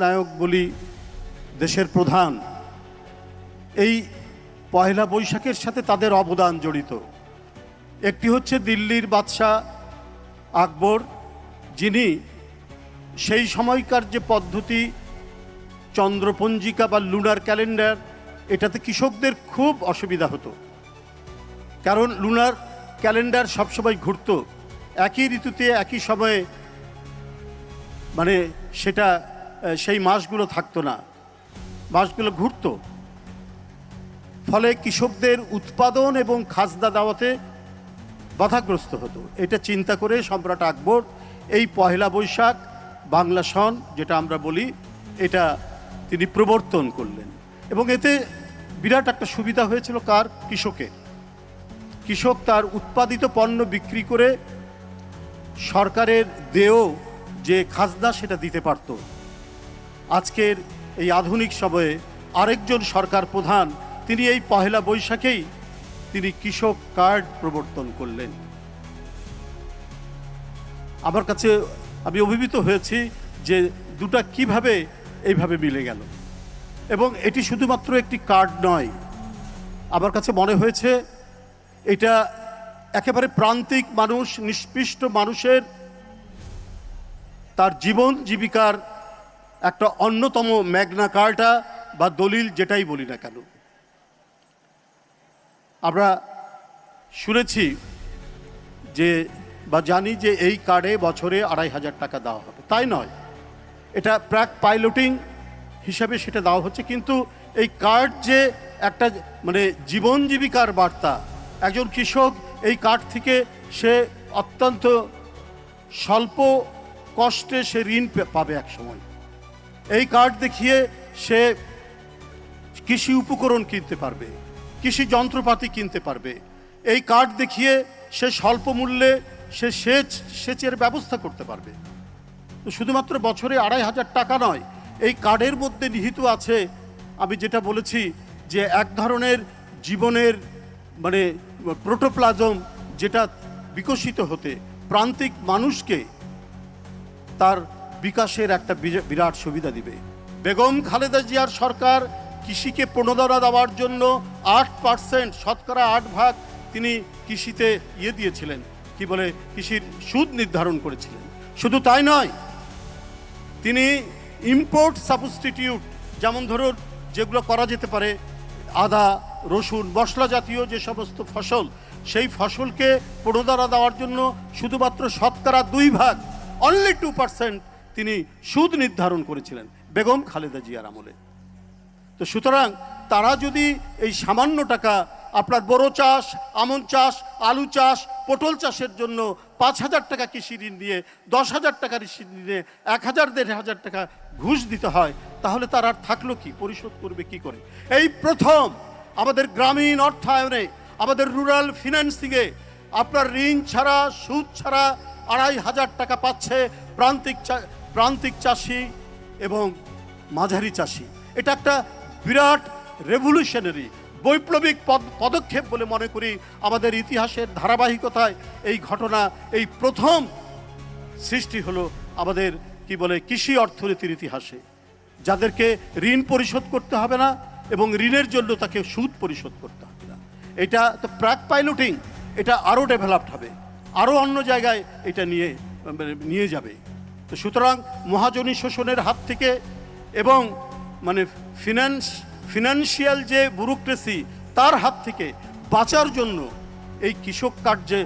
নায়ক বলি দেশের প্রধান, এই পয়লা বৈশাখের সাথে তাদের অবদান জড়িত। একটি হচ্ছে দিল্লির বাদশাহ আকবর, যিনি সেই সময়কার যে পদ্ধতি চন্দ্রপঞ্জিকা বা লুনার ক্যালেন্ডার, এটাতে কৃষকদের খুব অসুবিধা হতো, কারণ লুনার ক্যালেন্ডার সবসময় ঘুরত একই ঋতুতে একই সময়ে, মানে সেটা সেই মাসগুলো থাকতো না, মাসগুলো ঘুরত। ফলে কৃষকদের উৎপাদন এবং খাজনা দেওয়াতে বাধাগ্রস্ত হতো। এটা চিন্তা করে সম্রাট আকবর এই পহেলা বৈশাখ বাংলা সন, যেটা আমরা বলি, এটা তিনি প্রবর্তন করলেন। এবং এতে বিরাট একটা সুবিধা হয়েছিল কার? কৃষকের। কৃষক তার উৎপাদিত পণ্য বিক্রি করে সরকারের দেয় যে খাজনা সেটা দিতে পারত। আজকের এই আধুনিক সময়ে আরেকজন সরকার প্রধান, তিনি এই পহেলা বৈশাখেই তিনি কৃষক কার্ড প্রবর্তন করলেন। আমার কাছে আমি অভিভূত হয়েছি যে দুটা কিভাবে এইভাবে মিলে গেল। এবং এটি শুধুমাত্র একটি কার্ড নয়, আমার কাছে মনে হয়েছে এটা একেবারে প্রান্তিক মানুষ, নিষ্পৃষ্ট মানুষের তার জীবন জীবিকার একটা অন্যতম ম্যাগনা কার্টা বা দলিল, যেটাই বলি না কেন। আমরা শুনেছি যে বা জানি যে এই কার্ডে বছরে ২৫০০ টাকা দেওয়া হবে, তাই নয়, এটা প্রাক পাইলটিং হিসাবে সেটা দেওয়া হচ্ছে। কিন্তু এই কার্ড যে একটা মানে জীবন জীবিকার বার্তা, একজন কৃষক এই কার্ড থেকে সে অত্যন্ত স্বল্প কষ্টে সে ঋণ পাবে এক সময়। এই কার্ড দেখিয়ে সে কৃষি উপকরণ কিনতে পারবে, কৃষি যন্ত্রপাতি কিনতে পারবে। এই কার্ড দেখিয়ে সে স্বল্প মূল্যে সে সেচের ব্যবস্থা করতে পারবে। তো শুধুমাত্র বছরে ২৫০০ টাকা নয়, এই কার্ডের মধ্যে নিহিত আছে, আমি যেটা বলেছি, যে এক ধরনের জীবনের মানে প্রোটোপ্লাজম, যেটা বিকশিত হতে প্রান্তিক মানুষকে তার বিকাশের একটা বিরাট সুবিধা দিবে। বেগম খালেদা জিয়ার সরকার কৃষিকে প্রণোদনা দেওয়ার জন্য ৮%, শতকরা ৮% তিনি কৃষিতে দিয়েছিলেন, কি বলে, কৃষির সুদ নির্ধারণ করেছিলেন। শুধু তাই নয়, তিনি ইম্পোর্ট সাবস্টিটিউট, যেমন ধরুন যেগুলো করা যেতে পারে, আদা, রসুন, মশলা জাতীয় যে সমস্ত ফসল, সেই ফসলকে প্রণোদনা দেওয়ার জন্য শুধুমাত্র শতকরা ২%, অনলি 2% তিনি সুদ নির্ধারণ করেছিলেন বেগম খালেদা জিয়ার আমলে। তো সুতরাং তারা যদি এই সামান্য টাকা আপনার বড় চাষ, আমন চাষ, আলু চাষ, পটল চাষের জন্য ৫,০০০ টাকা কৃষি ঋণ নিয়ে, ১০,০০০ টাকা কৃষি ঋণ নিয়ে ১,০০০-১,৫০০ টাকা ঘুষ দিতে হয়, তাহলে তার আর থাকলো কি? পরিশোধ করবে কি করে? এই প্রথম আমাদের গ্রামীণ অর্থায়নে, আমাদের রুরাল ফিন্যান্সিংয়ে আপনার ঋণ ছাড়া, সুদ ছাড়া ২৫০০ টাকা পাচ্ছে প্রান্তিক চাষি এবং মাঝারি চাষি। এটা একটা বিরাট রেভলিউশনারি, বৈপ্লবিক পদক্ষেপ বলে মনে করি। আমাদের ইতিহাসের ধারাবাহিকতায় এই ঘটনা, এই প্রথম সৃষ্টি হলো আমাদের কি বলে কৃষি অর্থনীতির ইতিহাসে, যাদেরকে ঋণ পরিশোধ করতে হবে না এবং ঋণের জন্য তাকে সুদ পরিশোধ করতে হবে না। এটা তো প্রাক পাইলটিং, এটা আরও ডেভেলপড হবে, আরও অন্য জায়গায় এটা নিয়ে যাবে। তো সুতরাং মহাজনী শোষণের হাত থেকে এবং মানে ফিনান্সিয়াল যে ব্যুরোক্রেসি, তার হাত থেকে বাঁচার জন্য এই কৃষক কার্ড যে